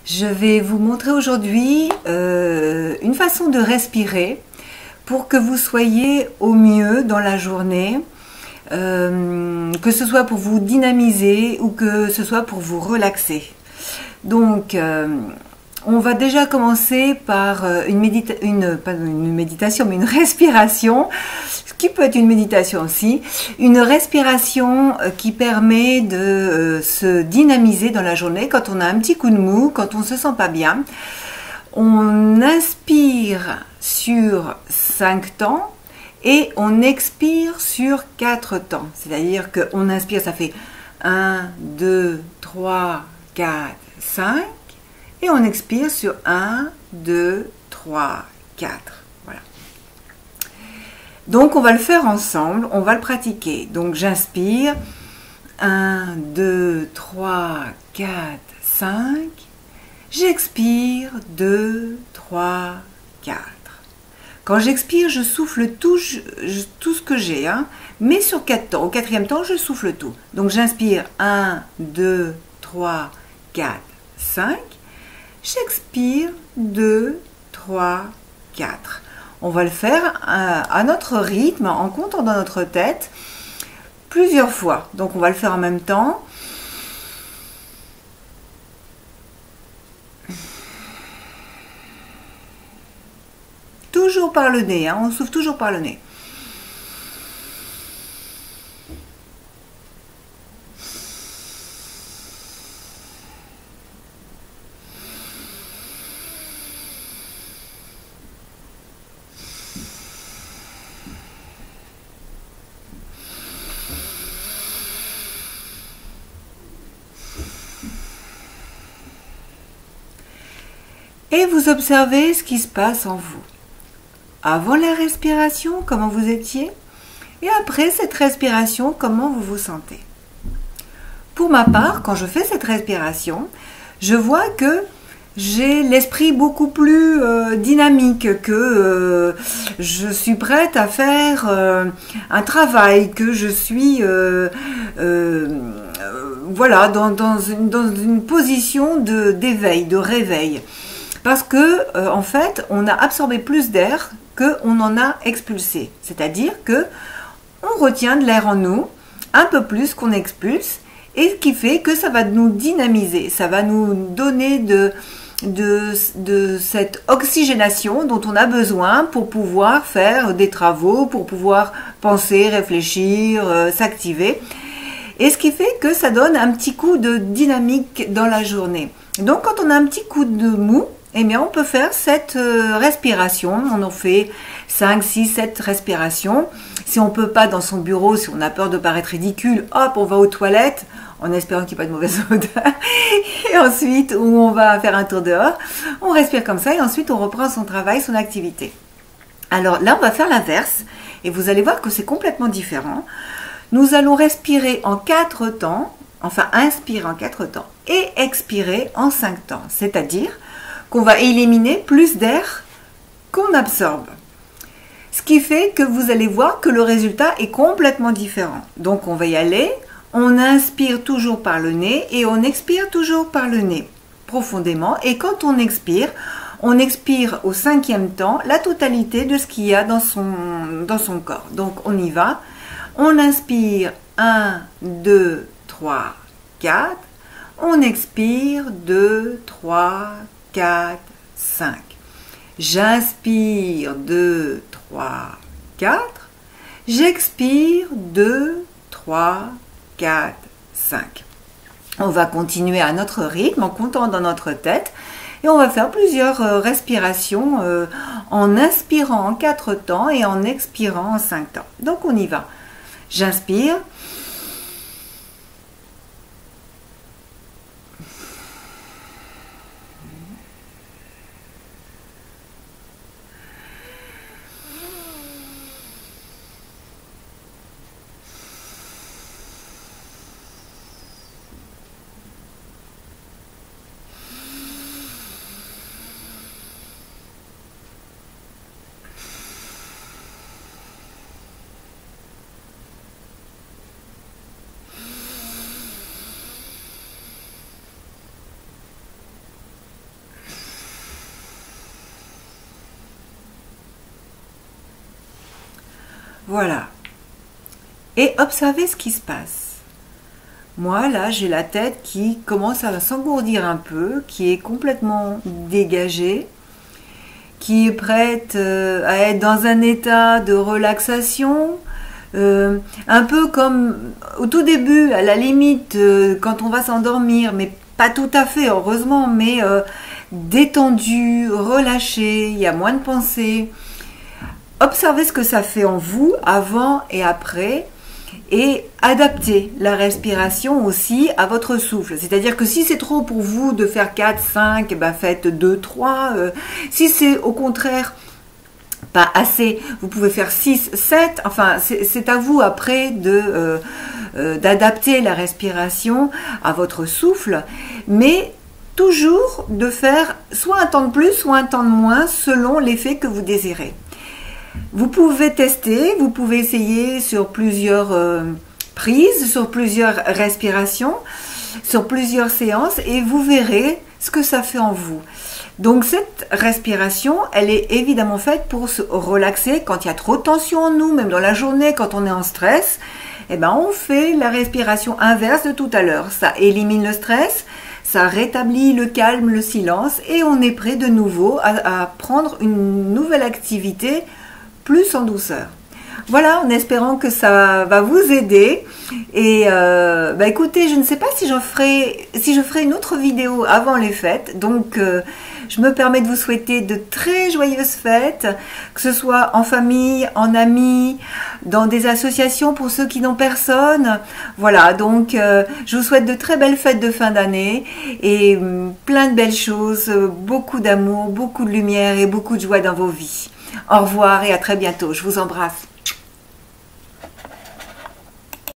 Je vais vous montrer aujourd'hui une façon de respirer pour que vous soyez au mieux dans la journée, que ce soit pour vous dynamiser ou que ce soit pour vous relaxer. Donc, on va déjà commencer par pas une méditation, mais une respiration, ce qui peut être une méditation aussi, une respiration qui permet de se dynamiser dans la journée quand on a un petit coup de mou, quand on ne se sent pas bien. On inspire sur 5 temps et on expire sur 4 temps. C'est-à-dire qu'on inspire, ça fait 1, 2, 3, 4, 5. Et on expire sur 1, 2, 3, 4. Voilà. Donc on va le faire ensemble, on va le pratiquer. Donc j'inspire 1, 2, 3, 4, 5. J'expire 2, 3, 4. Quand j'expire, je souffle tout ce que j'ai, mais sur 4 temps. Au 4e temps, je souffle tout. Donc j'inspire 1, 2, 3, 4, 5. J'expire 2, 3, 4. On va le faire à notre rythme, en comptant dans notre tête, plusieurs fois. Donc on va le faire en même temps. Toujours par le nez, on souffle toujours par le nez. Et vous observez ce qui se passe en vous. Avant la respiration, comment vous étiez, et après cette respiration, comment vous vous sentez. Pour ma part, quand je fais cette respiration, je vois que j'ai l'esprit beaucoup plus dynamique, que je suis prête à faire un travail, que je suis voilà, dans une position d'éveil, de réveil. Parce que, en fait, on a absorbé plus d'air qu'on en a expulsé. C'est-à-dire que on retient de l'air en nous, un peu plus qu'on expulse, et ce qui fait que ça va nous dynamiser, ça va nous donner de cette oxygénation dont on a besoin pour pouvoir faire des travaux, pour pouvoir penser, réfléchir, s'activer. Et ce qui fait que ça donne un petit coup de dynamique dans la journée. Donc quand on a un petit coup de mou, eh bien, on peut faire cette respiration. On en fait 5, 6, 7 respirations. Si on ne peut pas dans son bureau, si on a peur de paraître ridicule, hop, on va aux toilettes, en espérant qu'il n'y ait pas de mauvaise odeur. Et ensuite, où on va faire un tour dehors, on respire comme ça et ensuite on reprend son travail, son activité. Alors là, on va faire l'inverse et vous allez voir que c'est complètement différent. Nous allons respirer en 4 temps, enfin inspirer en 4 temps et expirer en 5 temps. C'est-à-dire qu'on va éliminer plus d'air qu'on absorbe. Ce qui fait que vous allez voir que le résultat est complètement différent. Donc on va y aller, on inspire toujours par le nez et on expire toujours par le nez, profondément. Et quand on expire au 5e temps la totalité de ce qu'il y a dans son corps. Donc on y va, on inspire 1, 2, 3, 4, on expire 2, 3, 4, 5. J'inspire 2, 3, 4. J'expire 2, 3, 4, 5. On va continuer à notre rythme en comptant dans notre tête et on va faire plusieurs respirations en inspirant en 4 temps et en expirant en 5 temps. Donc on y va. J'inspire. Voilà. Et observez ce qui se passe. Moi, là, j'ai la tête qui commence à s'engourdir un peu, qui est complètement dégagée, qui est prête à être dans un état de relaxation, un peu comme au tout début, à la limite, quand on va s'endormir, mais pas tout à fait, heureusement, mais détendu, relâché, il y a moins de pensées. Observez ce que ça fait en vous, avant et après, et adaptez la respiration aussi à votre souffle. C'est-à-dire que si c'est trop pour vous de faire 4, 5, ben faites 2, 3. Si c'est au contraire pas assez, vous pouvez faire 6, 7. Enfin, c'est à vous après d'adapter la respiration à votre souffle, mais toujours de faire soit un temps de plus, soit un temps de moins, selon l'effet que vous désirez. Vous pouvez tester, vous pouvez essayer sur plusieurs prises, sur plusieurs respirations, sur plusieurs séances, et vous verrez ce que ça fait en vous. Donc cette respiration, elle est évidemment faite pour se relaxer quand il y a trop de tension en nous, même dans la journée, quand on est en stress. Eh ben, on fait la respiration inverse de tout à l'heure. Ça élimine le stress, ça rétablit le calme, le silence, et on est prêt de nouveau à prendre une nouvelle activité plus en douceur. Voilà, en espérant que ça va vous aider. Et écoutez, je ne sais pas si je ferai une autre vidéo avant les fêtes. Donc, je me permets de vous souhaiter de très joyeuses fêtes, que ce soit en famille, en amis, dans des associations pour ceux qui n'ont personne. Voilà, donc je vous souhaite de très belles fêtes de fin d'année et plein de belles choses, beaucoup d'amour, beaucoup de lumière et beaucoup de joie dans vos vies. Au revoir et à très bientôt. Je vous embrasse.